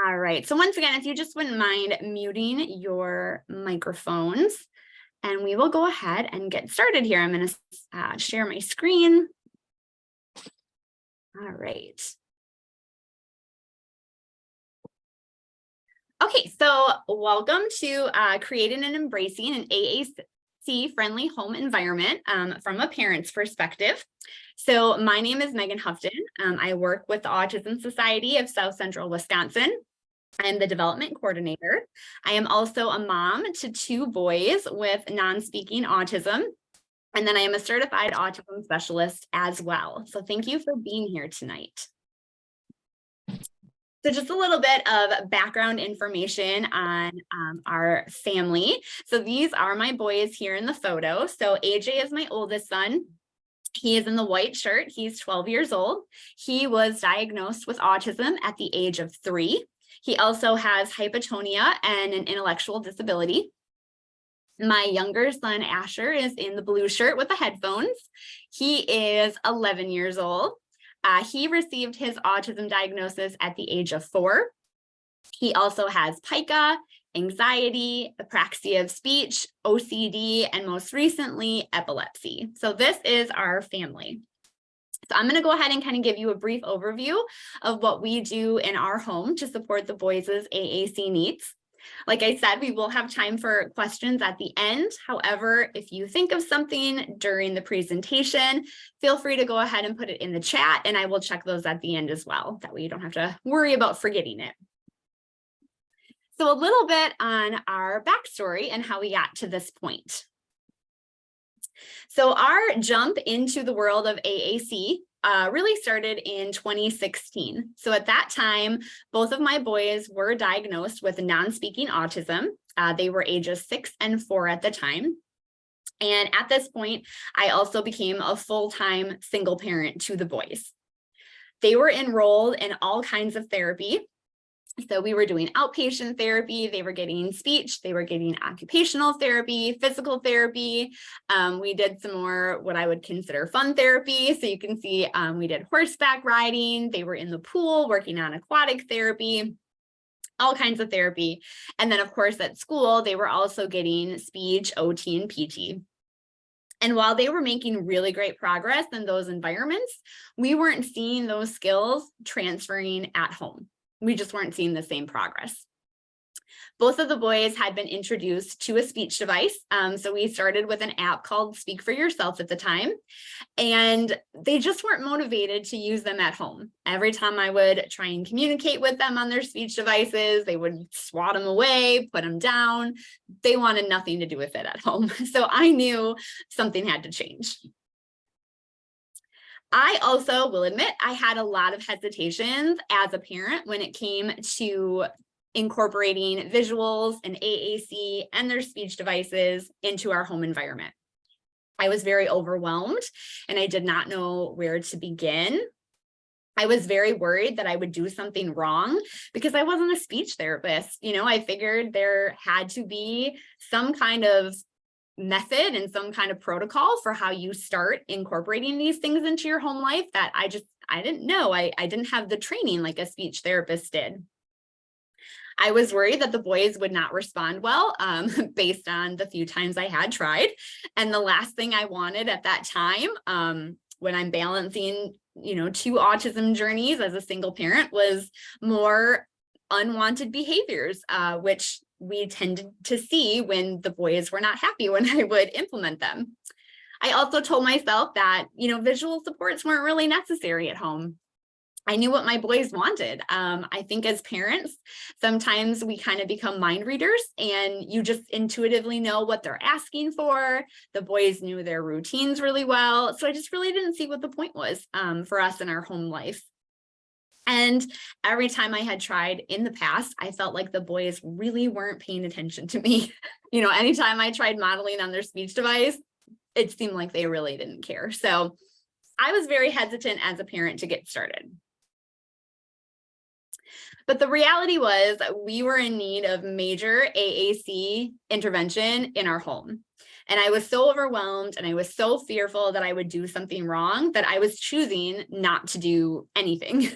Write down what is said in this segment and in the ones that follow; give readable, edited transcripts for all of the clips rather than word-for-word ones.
All right. So once again, if you just wouldn't mind muting your microphones, and we will go ahead and get started here. I'm going to share my screen. All right. Okay, so welcome to creating and embracing an AAC friendly home environment from a parent's perspective. So my name is Megan Hufton. I work with the Autism Society of South Central Wisconsin. I'm the development coordinator. I am also a mom to 2 boys with non-speaking autism. And then I am a certified autism specialist as well. So thank you for being here tonight. So just a little bit of background information on our family. So these are my boys here in the photo. So AJ is my oldest son. He is in the white shirt. He's 12 years old. He was diagnosed with autism at the age of 3. He also has hypotonia and an intellectual disability. My younger son, Asher, is in the blue shirt with the headphones. He is 11 years old. He received his autism diagnosis at the age of 4. He also has pica, anxiety, apraxia of speech, OCD, and most recently, epilepsy. So this is our family. So I'm going to go ahead and kind of give you a brief overview of what we do in our home to support the boys' AAC needs. Like I said, we will have time for questions at the end. However, if you think of something during the presentation, feel free to go ahead and put it in the chat, and I will check those at the end as well. That way you don't have to worry about forgetting it. So a little bit on our backstory and how we got to this point. So our jump into the world of AAC really started in 2016. So at that time, both of my boys were diagnosed with non-speaking autism. They were ages 6 and 4 at the time. And at this point, I also became a full-time single parent to the boys. They were enrolled in all kinds of therapy. So we were doing outpatient therapy, they were getting speech, they were getting occupational therapy, physical therapy. We did some more what I would consider fun therapy. So you can see we did horseback riding, they were in the pool working on aquatic therapy, all kinds of therapy. And then of course at school, they were also getting speech, OT, and PT. And while they were making really great progress in those environments, we weren't seeing those skills transferring at home. We just weren't seeing the same progress. Both of the boys had been introduced to a speech device. So we started with an app called Speak for Yourself at the time, and they just weren't motivated to use them at home. Every time I would try and communicate with them on their speech devices, they would swat them away, put them down. They wanted nothing to do with it at home. So I knew something had to change. I also will admit I had a lot of hesitations as a parent when it came to incorporating visuals and AAC and their speech devices into our home environment. I was very overwhelmed and I did not know where to begin. I was very worried that I would do something wrong because I wasn't a speech therapist. You know, I figured there had to be some kind of method and some kind of protocol for how you start incorporating these things into your home life that I didn't know. I didn't have the training like a speech therapist did. I was worried that the boys would not respond well based on the few times I had tried. And the last thing I wanted at that time when I'm balancing, 2 autism journeys as a single parent was more unwanted behaviors, which we tended to see when the boys were not happy when I would implement them. I also told myself that, visual supports weren't really necessary at home. I knew what my boys wanted. I think as parents, sometimes we kind of become mind readers and you just intuitively know what they're asking for. The boys knew their routines really well. So I just really didn't see what the point was for us in our home life. And every time I had tried in the past, I felt like the boys really weren't paying attention to me. Anytime I tried modeling on their speech device, it seemed like they really didn't care. So I was very hesitant as a parent to get started. But the reality was we were in need of major AAC intervention in our home. And I was so overwhelmed and I was so fearful that I would do something wrong that I was choosing not to do anything.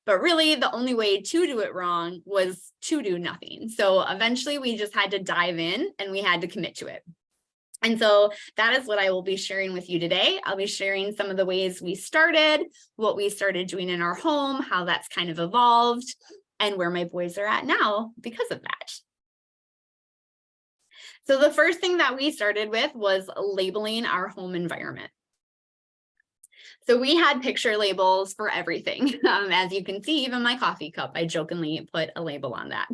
But really, the only way to do it wrong was to do nothing. So eventually we just had to dive in and we had to commit to it. And so that is what I will be sharing with you today. I'll be sharing some of the ways we started, what we started doing in our home, how that's kind of evolved, and where my boys are at now because of that. So the first thing that we started with was labeling our home environment. So we had picture labels for everything. As you can see, even my coffee cup, I jokingly put a label on that.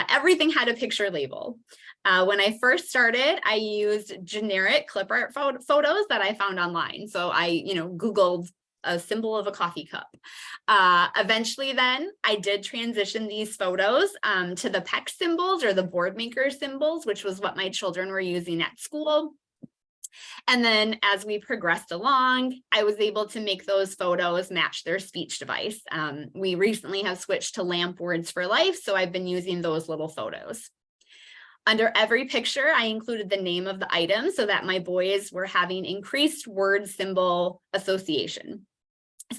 Everything had a picture label. When I first started, I used generic clip art photos that I found online. So I, Googled a symbol of a coffee cup. Eventually then I did transition these photos to the PEC symbols or the board maker symbols, which was what my children were using at school. And then as we progressed along, I was able to make those photos match their speech device. We recently have switched to LAMP Words for Life, so I've been using those little photos. Under every picture, I included the name of the item so that my boys were having increased word symbol association.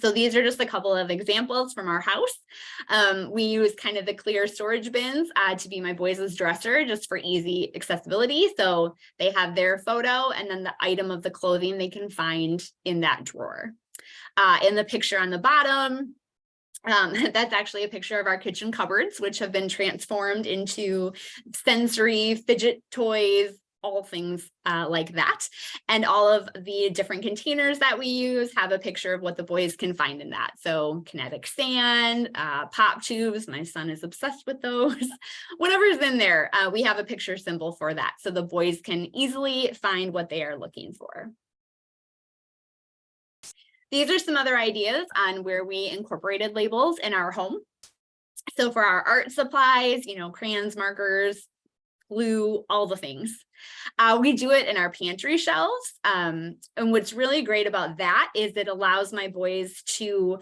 So these are just a couple of examples from our house. We use kind of the clear storage bins to be my boys' dresser just for easy accessibility. So they have their photo and then the item of the clothing they can find in that drawer. In the picture on the bottom, that's actually a picture of our kitchen cupboards, which have been transformed into sensory fidget toys, all things like that. And all of the different containers that we use have a picture of what the boys can find in that. So kinetic sand, pop tubes, my son is obsessed with those. Whatever's in there, we have a picture symbol for that. So the boys can easily find what they are looking for. These are some other ideas on where we incorporated labels in our home. So for our art supplies, crayons, markers, glue, all the things. We do it in our pantry shelves. And what's really great about that is it allows my boys to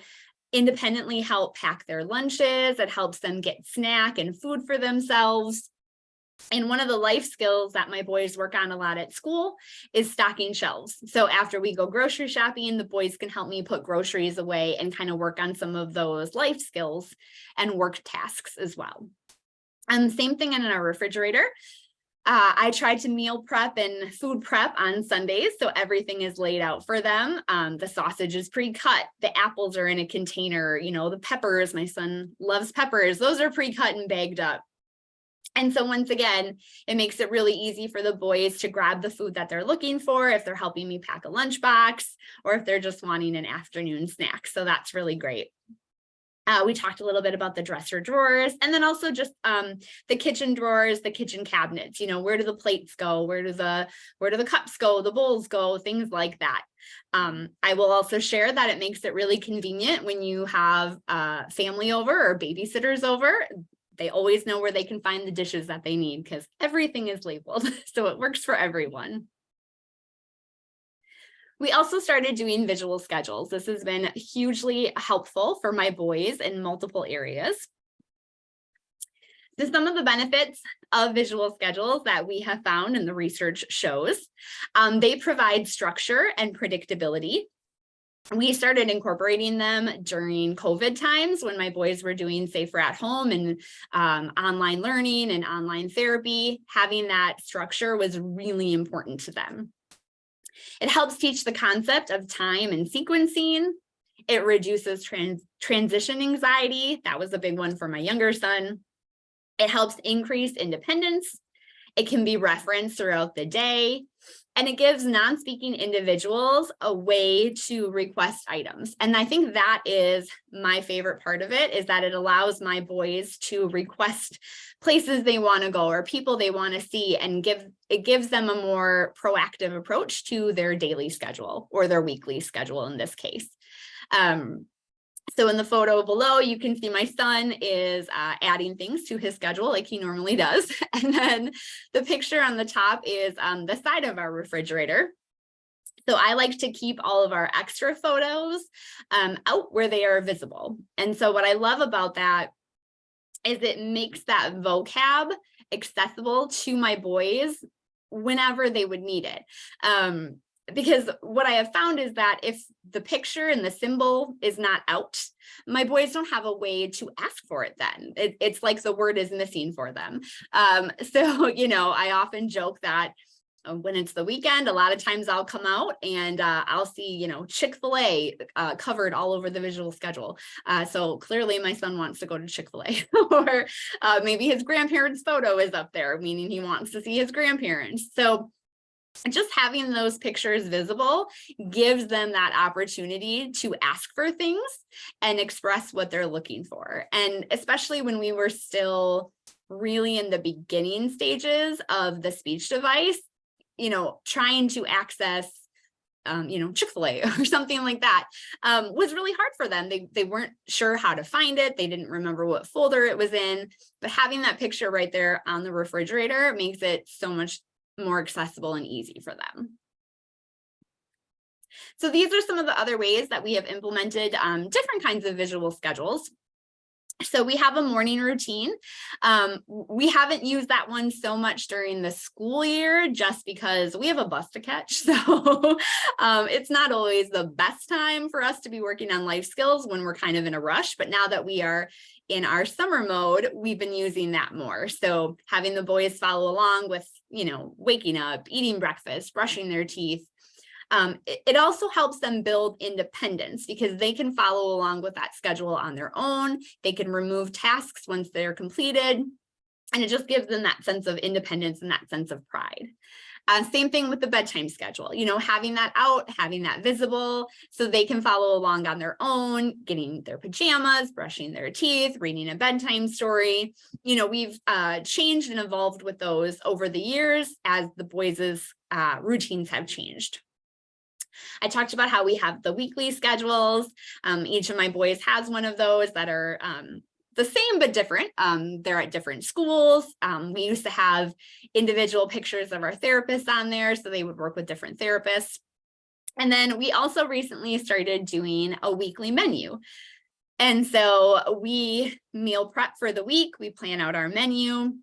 independently help pack their lunches. It helps them get snack and food for themselves. And one of the life skills that my boys work on a lot at school is stocking shelves. So after we go grocery shopping, the boys can help me put groceries away and kind of work on some of those life skills and work tasks as well. And same thing in our refrigerator. I try to meal prep and food prep on Sundays, so everything is laid out for them. The sausage is pre-cut, the apples are in a container, the peppers, my son loves peppers, those are pre-cut and bagged up. And so once again, it makes it really easy for the boys to grab the food that they're looking for if they're helping me pack a lunchbox or if they're just wanting an afternoon snack. So that's really great. We talked a little bit about the dresser drawers and then also just the kitchen drawers, the kitchen cabinets, where do the plates go? Where do the cups go? The bowls go? Things like that. I will also share that it makes it really convenient when you have family over or babysitters over. They always know where they can find the dishes that they need because everything is labeled. So it works for everyone. We also started doing visual schedules. This has been hugely helpful for my boys in multiple areas. So some of the benefits of visual schedules that we have found and the research shows, they provide structure and predictability. We started incorporating them during COVID times when my boys were doing safer at home and online learning and online therapy. Having that structure was really important to them. It helps teach the concept of time and sequencing. It reduces transition anxiety. That was a big one for my younger son. It helps increase independence. It can be referenced throughout the day. And it gives non-speaking individuals a way to request items. And I think that is my favorite part of it, is that it allows my boys to request places they want to go or people they want to see, and it gives them a more proactive approach to their daily schedule or their weekly schedule in this case. So in the photo below, you can see my son is adding things to his schedule like he normally does. And then the picture on the top is the side of our refrigerator. So I like to keep all of our extra photos out where they are visible. And so what I love about that is it makes that vocab accessible to my boys whenever they would need it. because what I have found is that if the picture and the symbol is not out, my boys don't have a way to ask for it then. It's like the word is missing for them. So, I often joke that when it's the weekend, a lot of times I'll come out and I'll see, Chick-fil-A covered all over the visual schedule. So clearly my son wants to go to Chick-fil-A or maybe his grandparents' photo is up there, meaning he wants to see his grandparents. So just having those pictures visible gives them that opportunity to ask for things and express what they're looking for. And especially when we were still really in the beginning stages of the speech device, trying to access, Chick-fil-A or something like that was really hard for them. They weren't sure how to find it. They didn't remember what folder it was in, but having that picture right there on the refrigerator makes it so much more accessible and easy for them. So these are some of the other ways that we have implemented different kinds of visual schedules. So we have a morning routine. We haven't used that one so much during the school year just because we have a bus to catch. So it's not always the best time for us to be working on life skills when we're kind of in a rush. But now that we are in our summer mode, we've been using that more. So having the boys follow along with, waking up, eating breakfast, brushing their teeth. It also helps them build independence because they can follow along with that schedule on their own. They can remove tasks once they're completed, and it just gives them that sense of independence and that sense of pride. Same thing with the bedtime schedule, having that out, having that visible so they can follow along on their own, getting their pajamas, brushing their teeth, reading a bedtime story. We've changed and evolved with those over the years as the boys' routines have changed. I talked about how we have the weekly schedules. Each of my boys has one of those that are the same but different. They're at different schools. We used to have individual pictures of our therapists on there, so they would work with different therapists. And then we also recently started doing a weekly menu. And so we meal prep for the week. We plan out our menu.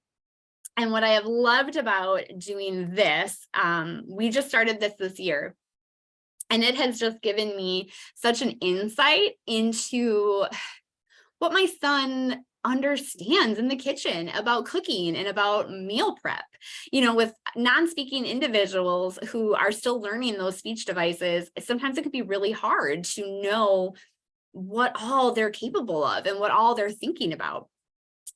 And what I have loved about doing this, we just started this year. And it has just given me such an insight into what my son understands in the kitchen about cooking and about meal prep. With non-speaking individuals who are still learning those speech devices, sometimes it could be really hard to know what all they're capable of and what all they're thinking about.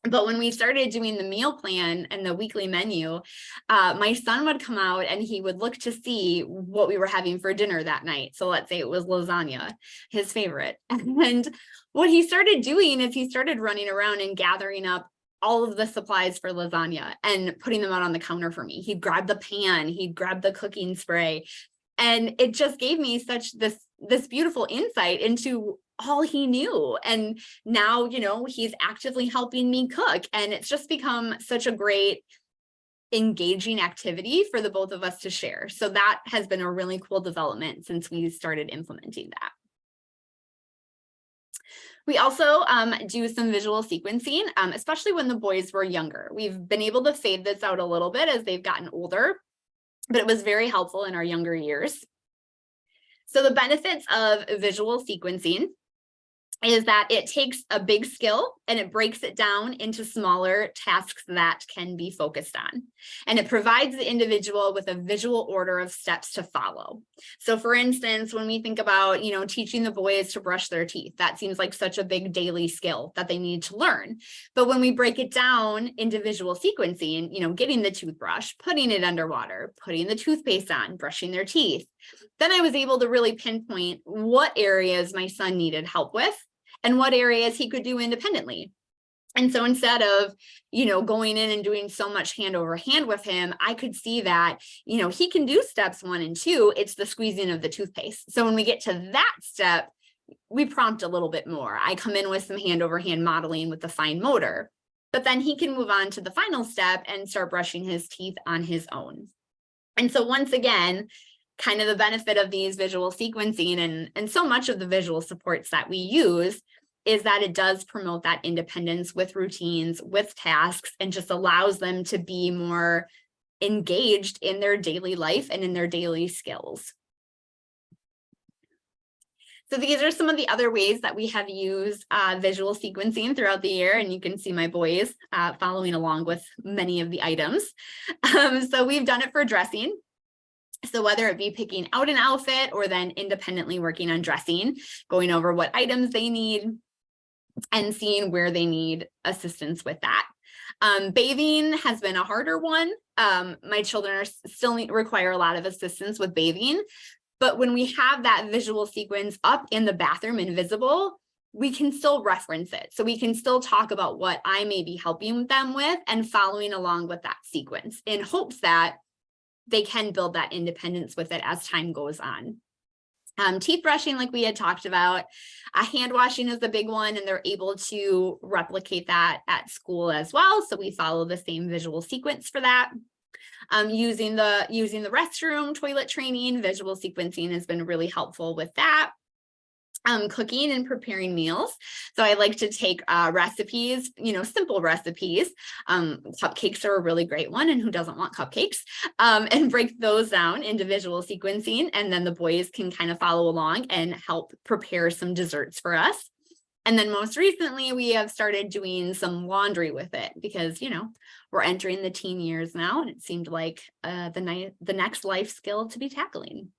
But when we started doing the meal plan and the weekly menu, my son would come out and he would look to see what we were having for dinner that night. So let's say it was lasagna, his favorite. And what he started doing is he started running around and gathering up all of the supplies for lasagna and putting them out on the counter for me. He'd grab the pan, he'd grab the cooking spray. And it just gave me such this beautiful insight into all he knew. And now, he's actively helping me cook. And it's just become such a great engaging activity for the both of us to share. So that has been a really cool development since we started implementing that. We also do some visual sequencing, especially when the boys were younger. We've been able to fade this out a little bit as they've gotten older, but it was very helpful in our younger years. So the benefits of visual sequencing is that it takes a big skill and it breaks it down into smaller tasks that can be focused on. And it provides the individual with a visual order of steps to follow. So for instance, when we think about, teaching the boys to brush their teeth, that seems like such a big daily skill that they need to learn. But when we break it down into visual sequencing, getting the toothbrush, putting it underwater, putting the toothpaste on, brushing their teeth, then I was able to really pinpoint what areas my son needed help with and what areas he could do independently. And so instead of, going in and doing so much hand over hand with him, I could see that, he can do steps 1 and 2. It's the squeezing of the toothpaste. So when we get to that step, we prompt a little bit more. I come in with some hand over hand modeling with the fine motor, but then he can move on to the final step and start brushing his teeth on his own. And so once again, kind of the benefit of these visual sequencing and so much of the visual supports that we use is that it does promote that independence with routines, with tasks, and just allows them to be more engaged in their daily life and in their daily skills. So these are some of the other ways that we have used visual sequencing throughout the year, and you can see my boys following along with many of the items. So we've done it for dressing. So whether it be picking out an outfit or then independently working on dressing, going over what items they need and seeing where they need assistance with that. Bathing has been a harder one. My children still require a lot of assistance with bathing. But when we have that visual sequence up in the bathroom and visible, we can still reference it. So we can still talk about what I may be helping them with and following along with that sequence in hopes that they can build that independence with it as time goes on. Teeth brushing, like we had talked about, hand washing is the big one, and they're able to replicate that at school as well. So we follow the same visual sequence for that. Using the restroom, toilet training, visual sequencing has been really helpful with that. Cooking and preparing meals. So I like to take recipes, simple recipes. Cupcakes are a really great one, and who doesn't want cupcakes? And break those down into visual sequencing, and then the boys can kind of follow along and help prepare some desserts for us. And then most recently, we have started doing some laundry with it because, we're entering the teen years now, and it seemed like the next life skill to be tackling.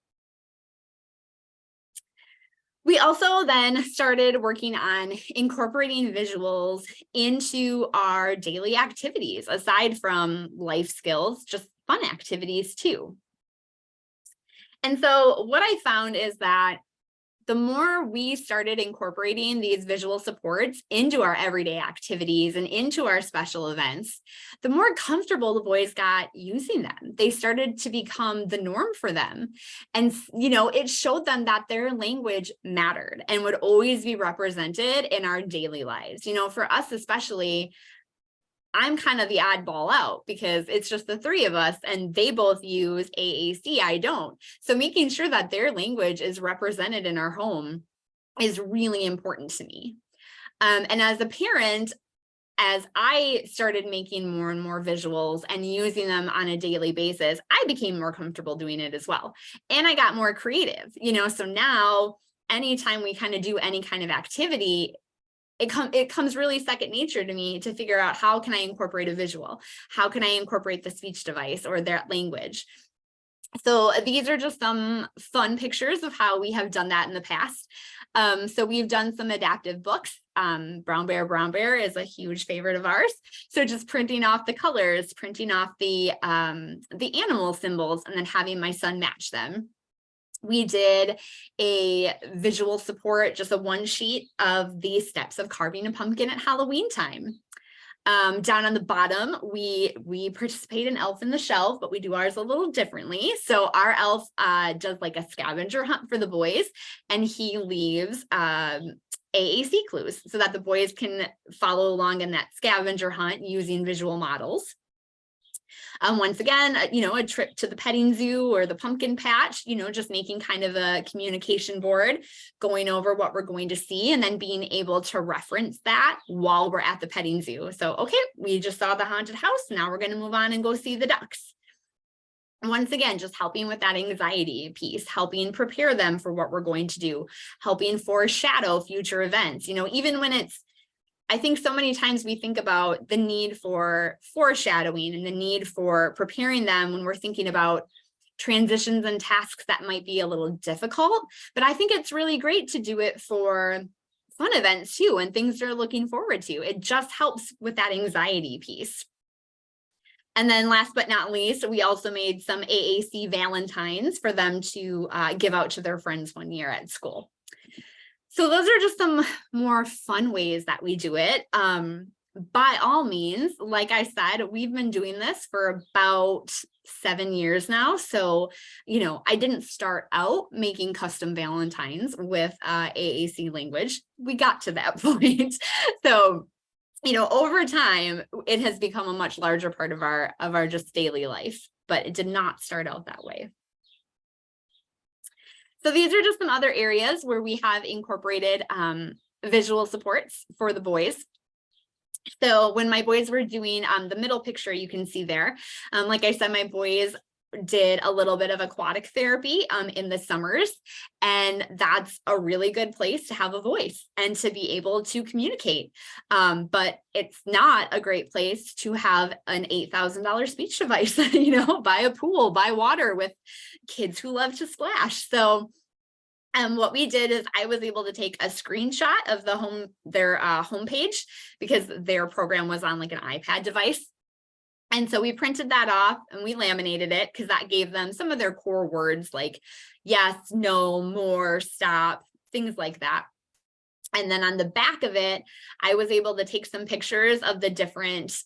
We also then started working on incorporating visuals into our daily activities, aside from life skills, just fun activities too. And so what I found is that the more we started incorporating these visual supports into our everyday activities and into our special events, the more comfortable the boys got using them. They started to become the norm for them. And, it showed them that their language mattered and would always be represented in our daily lives. For us especially, I'm kind of the oddball out because it's just the three of us and they both use AAC, I don't. So making sure that their language is represented in our home is really important to me. And as a parent, as I started making more and more visuals and using them on a daily basis, I became more comfortable doing it as well. And I got more creative, so now anytime we kind of do any kind of activity, it comes really second nature to me to figure out how can I incorporate a visual? How can I incorporate the speech device or their language? So these are just some fun pictures of how we have done that in the past. So we've done some adaptive books. Brown Bear is a huge favorite of ours. So just printing off the colors, printing off the animal symbols, and then having my son match them. We did a visual support, just a one sheet of the steps of carving a pumpkin at Halloween time. Down on the bottom, we participate in Elf in the Shelf, but we do ours a little differently. So our elf does like a scavenger hunt for the boys, and he leaves AAC clues so that the boys can follow along in that scavenger hunt using visual models. Once again, a trip to the petting zoo or the pumpkin patch, just making kind of a communication board, going over what we're going to see and then being able to reference that while we're at the petting zoo. So, okay, we just saw the haunted house. Now we're going to move on and go see the ducks. Once again, just helping with that anxiety piece, helping prepare them for what we're going to do, helping foreshadow future events, even when I think so many times we think about the need for foreshadowing and the need for preparing them when we're thinking about transitions and tasks that might be a little difficult. But I think it's really great to do it for fun events too and things they're looking forward to. It just helps with that anxiety piece. And then last but not least, we also made some AAC Valentines for them to give out to their friends one year at school. So those are just some more fun ways that we do it. By all means, like I said, we've been doing this for about 7 years now. So, I didn't start out making custom Valentines with AAC language. We got to that point. So, over time, it has become a much larger part of our just daily life, but it did not start out that way. So these are just some other areas where we have incorporated visual supports for the boys. So when my boys were doing the middle picture, you can see there, like I said, my boys did a little bit of aquatic therapy in the summers. And that's a really good place to have a voice and to be able to communicate. But it's not a great place to have an $8,000 speech device, by a pool, by water with kids who love to splash. So what we did is I was able to take a screenshot of their homepage, because their program was on like an iPad device. And so we printed that off and we laminated it, because that gave them some of their core words like yes, no, more, stop, things like that. And then on the back of it, I was able to take some pictures of the different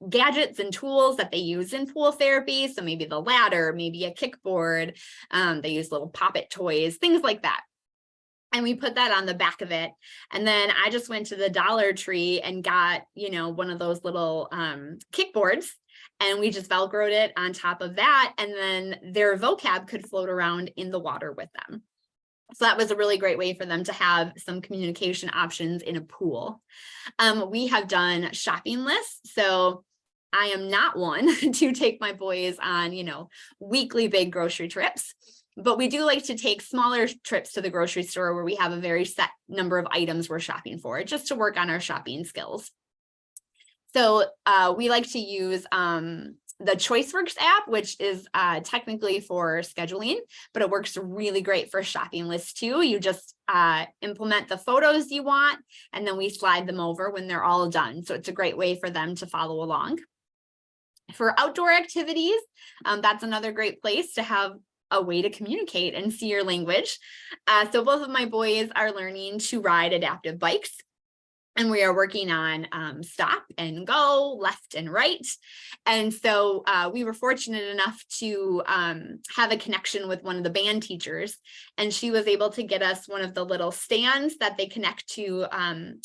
gadgets and tools that they use in pool therapy. So maybe the ladder, maybe a kickboard, they use little pop-it toys, things like that. And we put that on the back of it. And then I just went to the Dollar Tree and got, one of those little kickboards, and we just Velcroed it on top of that. And then their vocab could float around in the water with them. So that was a really great way for them to have some communication options in a pool. We have done shopping lists. So I am not one to take my boys on, weekly big grocery trips. But we do like to take smaller trips to the grocery store where we have a very set number of items we're shopping for, just to work on our shopping skills. So we like to use the ChoiceWorks app, which is technically for scheduling, but it works really great for shopping lists too. You just implement the photos you want, and then we slide them over when they're all done. So it's a great way for them to follow along. For outdoor activities, that's another great place to have a way to communicate and see your language. So both of my boys are learning to ride adaptive bikes, and we are working on stop and go, left and right. And so we were fortunate enough to have a connection with one of the band teachers, and she was able to get us one of the little stands that they connect to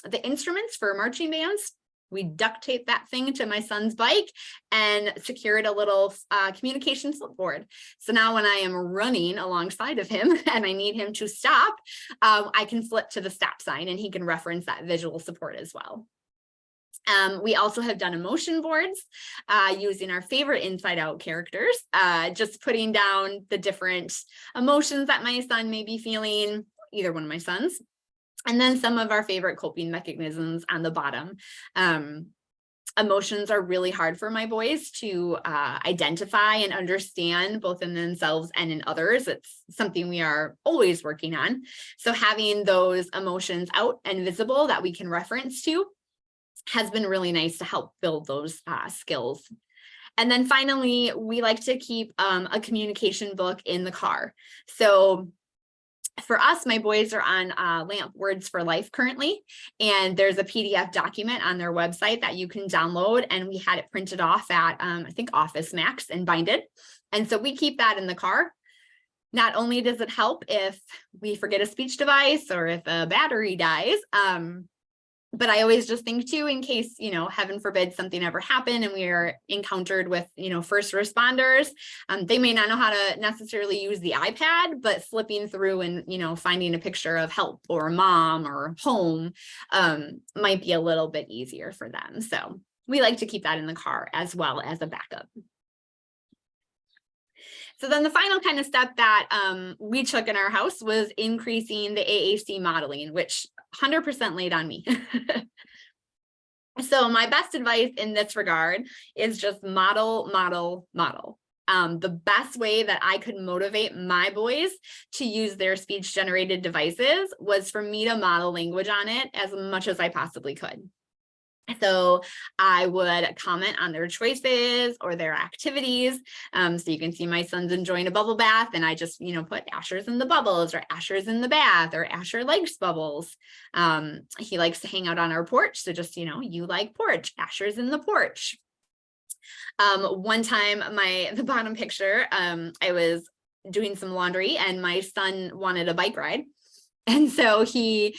the instruments for marching bands. We duct taped that thing to my son's bike and secured a little communication flipboard. So now when I am running alongside of him and I need him to stop, I can flip to the stop sign and he can reference that visual support as well. We also have done emotion boards using our favorite Inside Out characters, just putting down the different emotions that my son may be feeling, either one of my sons. And then some of our favorite coping mechanisms on the bottom. Emotions are really hard for my boys to identify and understand, both in themselves and in others. It's something we are always working on. So having those emotions out and visible that we can reference to has been really nice to help build those skills. And then finally, we like to keep a communication book in the car. So for us, my boys are on LAMP Words for Life currently, and there's a PDF document on their website that you can download, and we had it printed off at, I think, Office Max and binded. And so we keep that in the car. Not only does it help if we forget a speech device or if a battery dies, but I always just think too, in case, heaven forbid something ever happened and we are encountered with, first responders, they may not know how to necessarily use the iPad, but flipping through and, finding a picture of help or mom or home might be a little bit easier for them. So we like to keep that in the car as well as a backup. So then the final kind of step that we took in our house was increasing the AAC modeling, which 100% laid on me. So my best advice in this regard is just model, model, model. The best way that I could motivate my boys to use their speech generated devices was for me to model language on it as much as I possibly could. So I would comment on their choices or their activities. So you can see my son's enjoying a bubble bath, and I just, put Asher's in the bubbles, or Asher's in the bath, or Asher likes bubbles. He likes to hang out on our porch. So just, you like porch, Asher's in the porch. One time, the bottom picture, I was doing some laundry and my son wanted a bike ride. And so he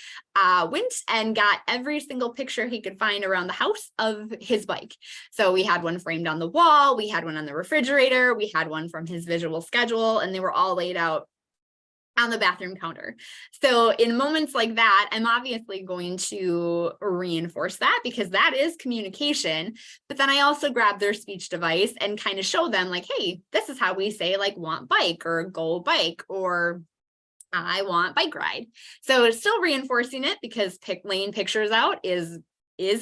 went and got every single picture he could find around the house of his bike. So we had one framed on the wall, we had one on the refrigerator, we had one from his visual schedule, and they were all laid out on the bathroom counter. So in moments like that, I'm obviously going to reinforce that because that is communication. But then I also grab their speech device and kind of show them like, hey, this is how we say like want bike or go bike or I want bike ride. So it's still reinforcing it because laying pictures out is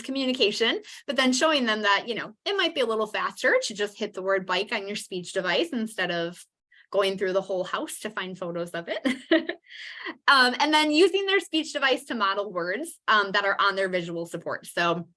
communication, but then showing them that, it might be a little faster to just hit the word bike on your speech device instead of going through the whole house to find photos of it. And then using their speech device to model words that are on their visual support. So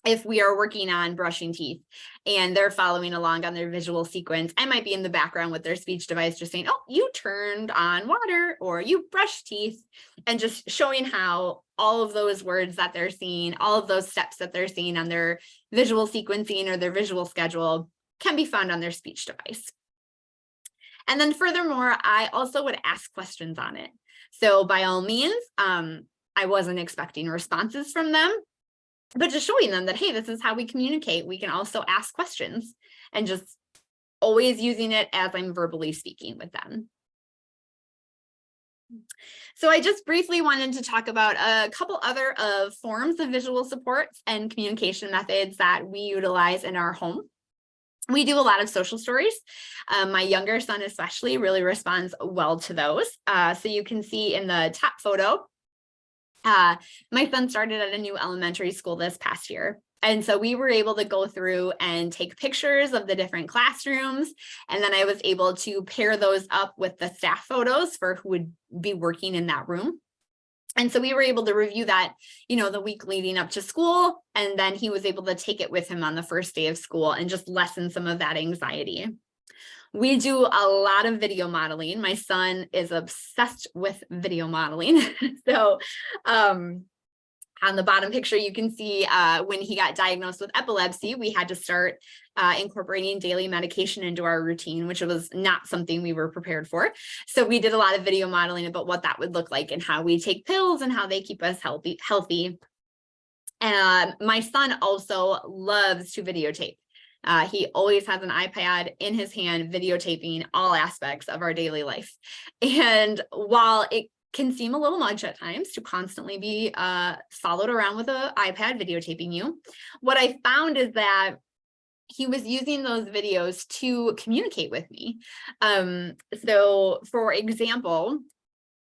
if we are working on brushing teeth and they're following along on their visual sequence, I might be in the background with their speech device just saying, oh, you turned on water or you brushed teeth, and just showing how all of those words that they're seeing, all of those steps that they're seeing on their visual sequencing or their visual schedule can be found on their speech device. And then furthermore, I also would ask questions on it. So by all means, I wasn't expecting responses from them, but just showing them that, hey, this is how we communicate. We can also ask questions, and just always using it as I'm verbally speaking with them. So I just briefly wanted to talk about a couple other forms of visual supports and communication methods that we utilize in our home. We do a lot of social stories. My younger son especially really responds well to those. So you can see in the top photo, my son started at a new elementary school this past year. And so we were able to go through and take pictures of the different classrooms. And then I was able to pair those up with the staff photos for who would be working in that room. And so we were able to review that, the week leading up to school. And then he was able to take it with him on the first day of school and just lessen some of that anxiety. We do a lot of video modeling. My son is obsessed with video modeling. So on the bottom picture, you can see when he got diagnosed with epilepsy, we had to start incorporating daily medication into our routine, which was not something we were prepared for. So we did a lot of video modeling about what that would look like and how we take pills and how they keep us healthy. And my son also loves to videotape. He always has an iPad in his hand, videotaping all aspects of our daily life. And while it can seem a little much at times to constantly be followed around with an iPad videotaping you, what I found is that he was using those videos to communicate with me. So for example,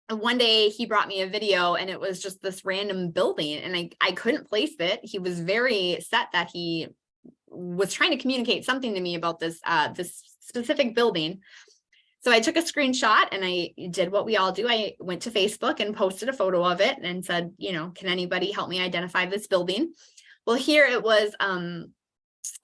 one day he brought me a video and it was just this random building and I couldn't place it. He was very set that he was trying to communicate something to me about this specific building. So I took a screenshot and I did what we all do. I went to Facebook and posted a photo of it and said, can anybody help me identify this building? Well, here it was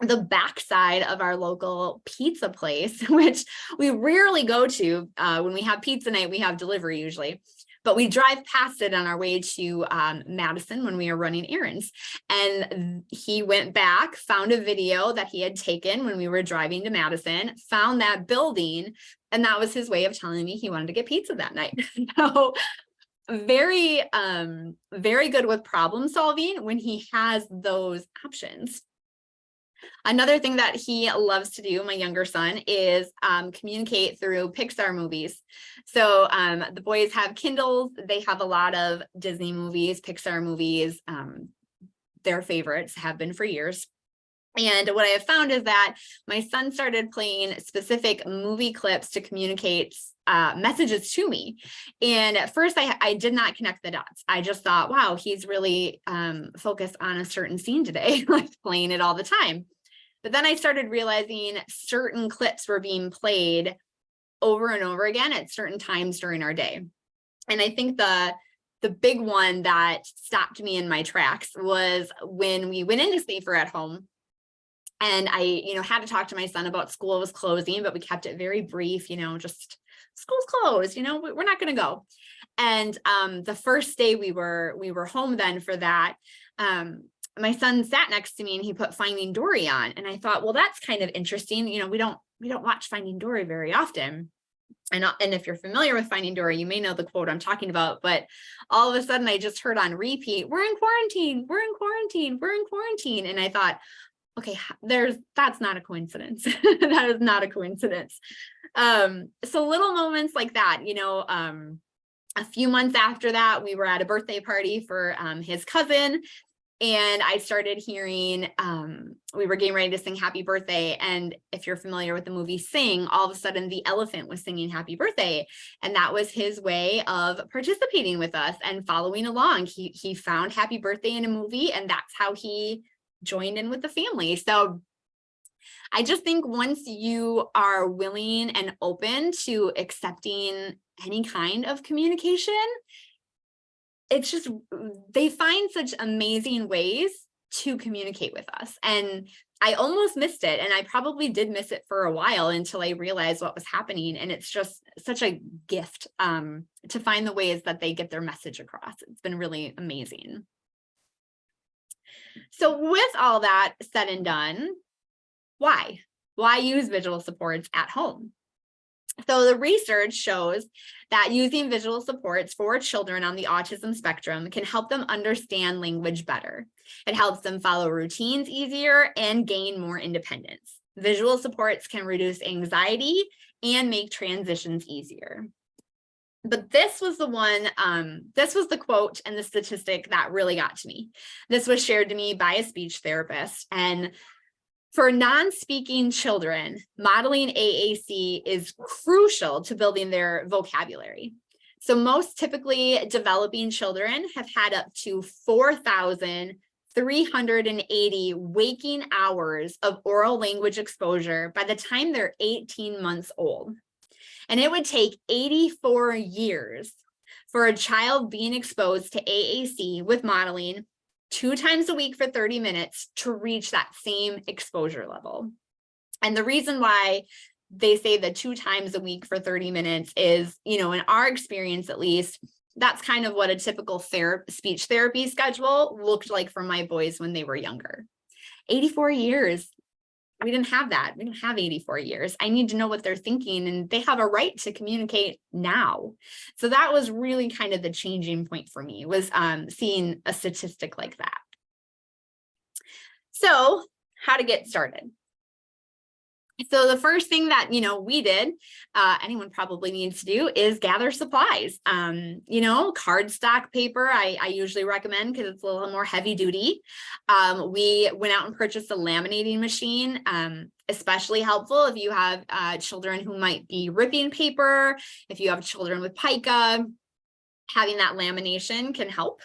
the backside of our local pizza place, which we rarely go to. When we have pizza night, we have delivery usually. But we drive past it on our way to Madison when we are running errands. And he went back, found a video that he had taken when we were driving to Madison, found that building, and that was his way of telling me he wanted to get pizza that night. So very, very good with problem solving when he has those options. Another thing that he loves to do, my younger son, is communicate through Pixar movies. So the boys have Kindles. They have a lot of Disney movies, Pixar movies. Their favorites have been for years. And what I have found is that my son started playing specific movie clips to communicate messages to me. And at first I did not connect the dots. I just thought, wow, he's really focused on a certain scene today, like playing it all the time. But then I started realizing certain clips were being played over and over again at certain times during our day. And I think the big one that stopped me in my tracks was when we went into Safer at Home. And I, had to talk to my son about school was closing, but we kept it very brief, just school's closed, we're not going to go. And the first day we were home then for that, my son sat next to me and he put Finding Dory on. And I thought, well, that's kind of interesting. We don't watch Finding Dory very often. And if you're familiar with Finding Dory, you may know the quote I'm talking about, but all of a sudden I just heard on repeat, we're in quarantine, we're in quarantine, we're in quarantine. And I thought, okay, that's not a coincidence. That is not a coincidence. So little moments like that, a few months after that, we were at a birthday party for his cousin. And I started hearing, we were getting ready to sing happy birthday. And if you're familiar with the movie Sing, all of a sudden the elephant was singing happy birthday. And that was his way of participating with us and following along. He found happy birthday in a movie, and that's how he joined in with the family. So I just think once you are willing and open to accepting any kind of communication, it's just, they find such amazing ways to communicate with us. And I almost missed it. And I probably did miss it for a while until I realized what was happening. And it's just such a gift to find the ways that they get their message across. It's been really amazing. So with all that said and done, why? Why use visual supports at home? So the research shows that using visual supports for children on the autism spectrum can help them understand language better. It helps them follow routines easier and gain more independence. Visual supports can reduce anxiety and make transitions easier. But this was the one, this was the quote and the statistic that really got to me. This was shared to me by a speech therapist. And for non-speaking children, modeling AAC is crucial to building their vocabulary. So most typically developing children have had up to 4,380 waking hours of oral language exposure by the time they're 18 months old. And it would take 84 years for a child being exposed to AAC with modeling 2 times a week for 30 minutes to reach that same exposure level. And the reason why they say the 2 times a week for 30 minutes is, in our experience, at least, that's kind of what a typical speech therapy schedule looked like for my boys when they were younger. 84 years. We didn't have that. We didn't have 84 years. I need to know what they're thinking, and they have a right to communicate now. So that was really kind of the changing point for me, was seeing a statistic like that. So how to get started? So the first thing that, we did, anyone probably needs to do, is gather supplies. Cardstock paper, I usually recommend because it's a little more heavy duty. We went out and purchased a laminating machine, especially helpful if you have children who might be ripping paper, if you have children with pica. Having that lamination can help.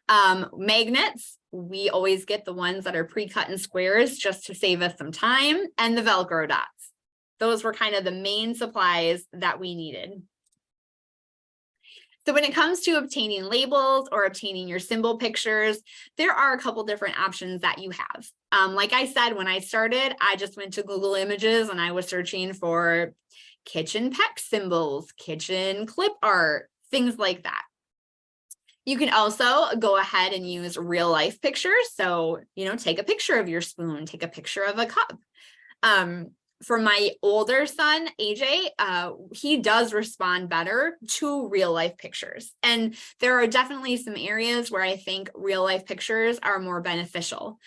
Magnets, we always get the ones that are pre-cut in squares just to save us some time, and the Velcro dots. Those were kind of the main supplies that we needed. So when it comes to obtaining labels or obtaining your symbol pictures, there are a couple different options that you have. Like I said, when I started, I just went to Google Images and I was searching for kitchen PEX symbols, kitchen clip art, things like that. You can also go ahead and use real life pictures. So, take a picture of your spoon, take a picture of a cup. For my older son, AJ, he does respond better to real life pictures. And there are definitely some areas where I think real life pictures are more beneficial.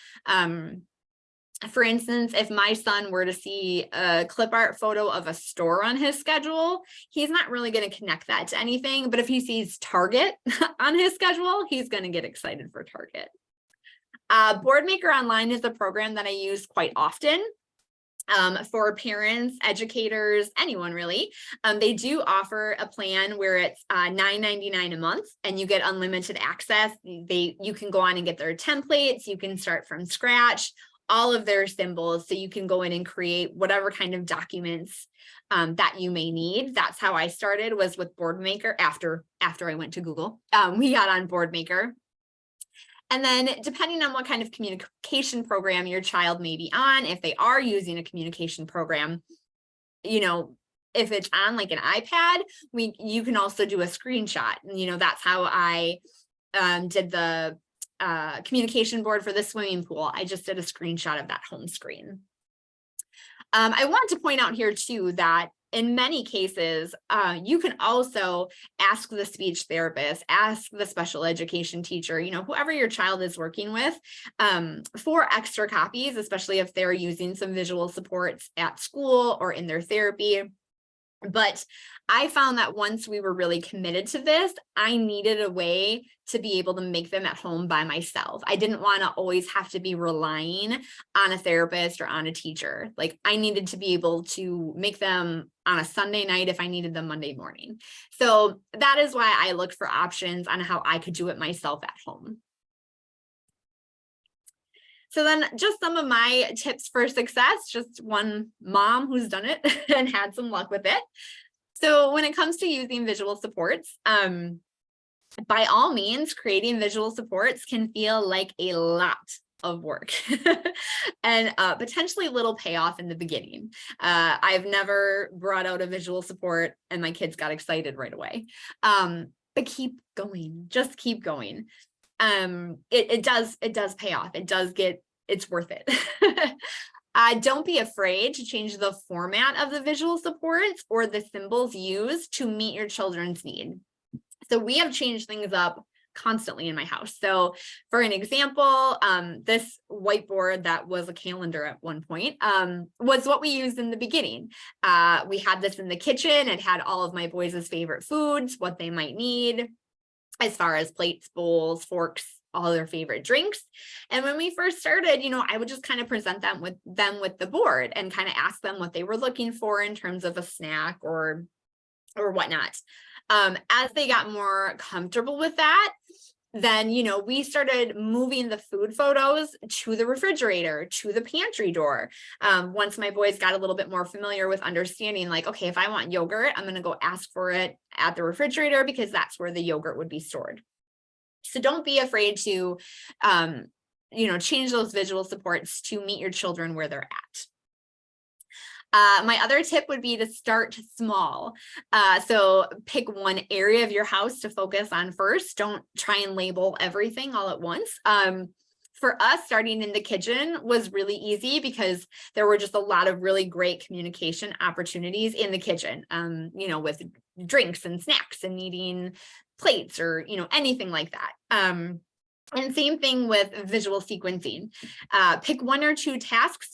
For instance, if my son were to see a clip art photo of a store on his schedule, he's not really going to connect that to anything. But if he sees Target on his schedule, he's going to get excited for Target. Boardmaker Online is a program that I use quite often. For parents, educators, anyone really. They do offer a plan where it's $9.99 a month and you get unlimited access. You can go on and get their templates. You can start from scratch, all of their symbols, so you can go in and create whatever kind of documents that you may need. That's how I started, was with Boardmaker. After I went to Google, we got on Boardmaker. And then depending on what kind of communication program your child may be on, if they are using a communication program, if it's on like an iPad, you can also do a screenshot. And, that's how I did the communication board for the swimming pool. I just did a screenshot of that home screen. I want to point out here too that in many cases, you can also ask the speech therapist, ask the special education teacher, whoever your child is working with, for extra copies, especially if they're using some visual supports at school or in their therapy. But I found that once we were really committed to this, I needed a way to be able to make them at home by myself. I didn't want to always have to be relying on a therapist or on a teacher. Like, I needed to be able to make them on a Sunday night if I needed them Monday morning. So that is why I looked for options on how I could do it myself at home. So then just some of my tips for success, just one mom who's done it and had some luck with it. So when it comes to using visual supports, by all means, creating visual supports can feel like a lot of work and potentially little payoff in the beginning. I've never brought out a visual support and my kids got excited right away. But keep going, just keep going. It does pay off. It's worth it. Don't be afraid to change the format of the visual supports or the symbols used to meet your children's need. So we have changed things up constantly in my house. So for an example, this whiteboard that was a calendar at one point was what we used in the beginning. We had this in the kitchen. It had all of my boys' favorite foods, what they might need as far as plates, bowls, forks, all their favorite drinks. And when we first started, I would just kind of present them with the board and kind of ask them what they were looking for in terms of a snack or whatnot. As they got more comfortable with that, then, we started moving the food photos to the refrigerator, to the pantry door. Once my boys got a little bit more familiar with understanding, like, okay, if I want yogurt, I'm going to go ask for it at the refrigerator because that's where the yogurt would be stored. So don't be afraid to, change those visual supports to meet your children where they're at. My other tip would be to start small. So pick one area of your house to focus on first. Don't try and label everything all at once. For us, starting in the kitchen was really easy because there were just a lot of really great communication opportunities in the kitchen, with drinks and snacks and needing plates or, anything like that. And same thing with visual sequencing. Pick one or two tasks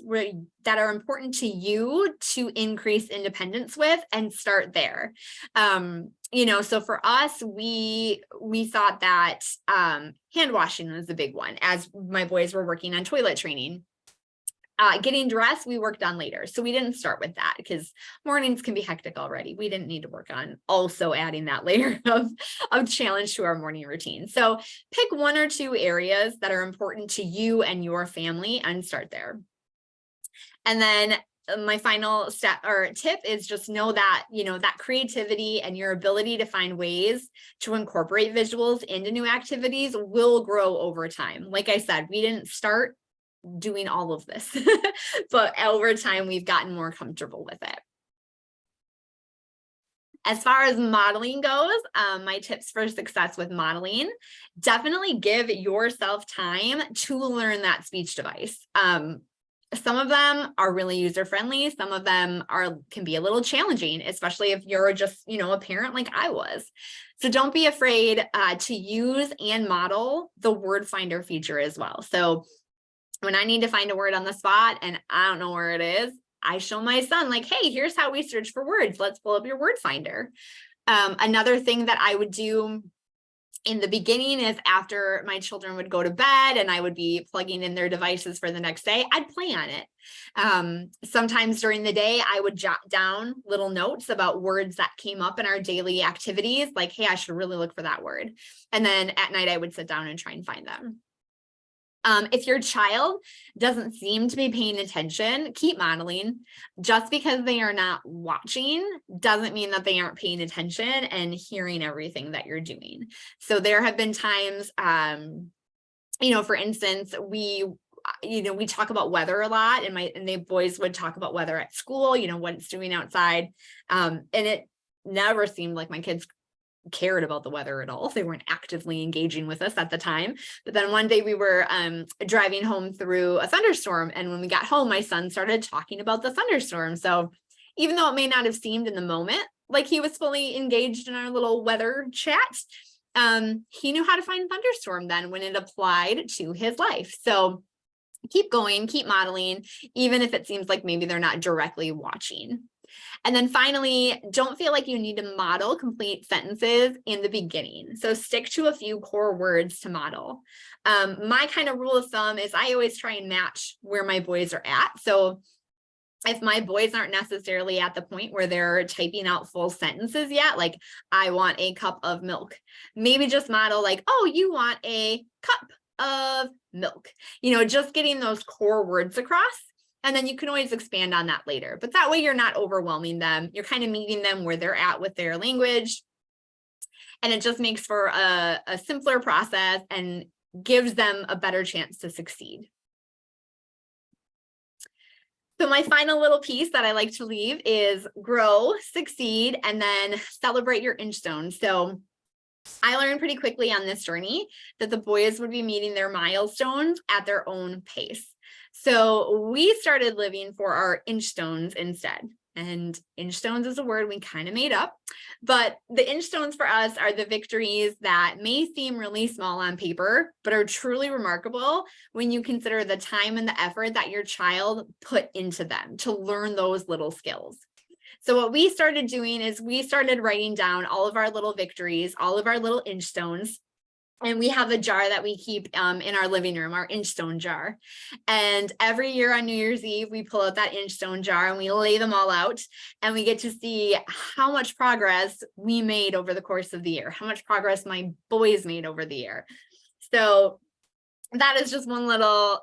that are important to you to increase independence with and start there. So for us, we thought that hand washing was a big one as my boys were working on toilet training. Getting dressed, we worked on later. So we didn't start with that because mornings can be hectic already. We didn't need to work on also adding that layer of challenge to our morning routine. So pick one or two areas that are important to you and your family and start there. And then my final step or tip is just know that, that creativity and your ability to find ways to incorporate visuals into new activities will grow over time. Like I said, we didn't start doing all of this, but over time we've gotten more comfortable with it. As far as modeling goes, my tips for success with modeling, definitely give yourself time to learn that speech device. Some of them are really user-friendly. Some of them can be a little challenging, especially if you're just, a parent like I was. So don't be afraid to use and model the word finder feature as well. So when I need to find a word on the spot and I don't know where it is, I show my son like, hey, here's how we search for words. Let's pull up your word finder. Another thing that I would do in the beginning is after my children would go to bed and I would be plugging in their devices for the next day, I'd play on it. Sometimes during the day, I would jot down little notes about words that came up in our daily activities, like, hey, I should really look for that word. And then at night, I would sit down and try and find them. If your child doesn't seem to be paying attention, keep modeling. Just because they are not watching doesn't mean that they aren't paying attention and hearing everything that you're doing. So there have been times, for instance, we talk about weather a lot and the boys would talk about weather at school, what it's doing outside. And it never seemed like my kids cared about the weather at all. They weren't actively engaging with us at the time. But then one day we were driving home through a thunderstorm. And when we got home, my son started talking about the thunderstorm. So even though it may not have seemed in the moment like he was fully engaged in our little weather chat, he knew how to find thunderstorm then when it applied to his life. So keep going, keep modeling, even if it seems like maybe they're not directly watching. And then finally, don't feel like you need to model complete sentences in the beginning. So stick to a few core words to model. My kind of rule of thumb is I always try and match where my boys are at. So if my boys aren't necessarily at the point where they're typing out full sentences yet, like I want a cup of milk, maybe just model like, oh, you want a cup of milk, just getting those core words across. And then you can always expand on that later. But that way you're not overwhelming them. You're kind of meeting them where they're at with their language. And it just makes for a simpler process and gives them a better chance to succeed. So my final little piece that I like to leave is grow, succeed, and then celebrate your inch zone. So I learned pretty quickly on this journey that the boys would be meeting their milestones at their own pace. So we started living for our inch stones instead. And inch stones is a word we kind of made up, but the inch stones for us are the victories that may seem really small on paper, but are truly remarkable when you consider the time and the effort that your child put into them to learn those little skills. So what we started doing is we started writing down all of our little victories, all of our little inch stones. And we have a jar that we keep in our living room, our inch stone jar. And every year on New Year's Eve, we pull out that inch stone jar and we lay them all out. And we get to see how much progress we made over the course of the year, how much progress my boys made over the year. So that is just one little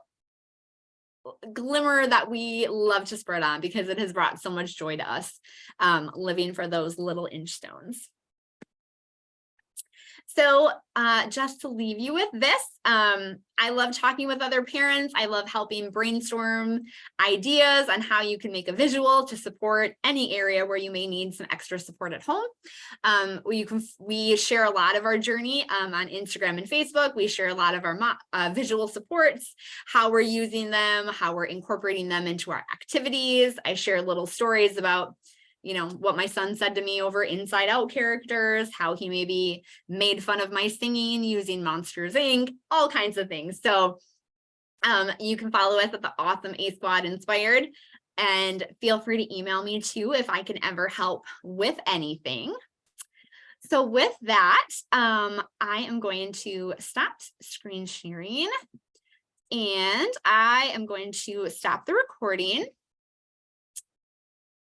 glimmer that we love to spread on because it has brought so much joy to us living for those little inch stones. So just to leave you with this, I love talking with other parents. I love helping brainstorm ideas on how you can make a visual to support any area where you may need some extra support at home. We share a lot of our journey on Instagram and Facebook. We share a lot of our visual supports, how we're using them, how we're incorporating them into our activities. I share little stories about what my son said to me over Inside Out characters, how he maybe made fun of my singing using Monsters, Inc., all kinds of things. So you can follow us at the Awesome A Squad Inspired, and feel free to email me too if I can ever help with anything. So with that, I am going to stop screen sharing, and I am going to stop the recording.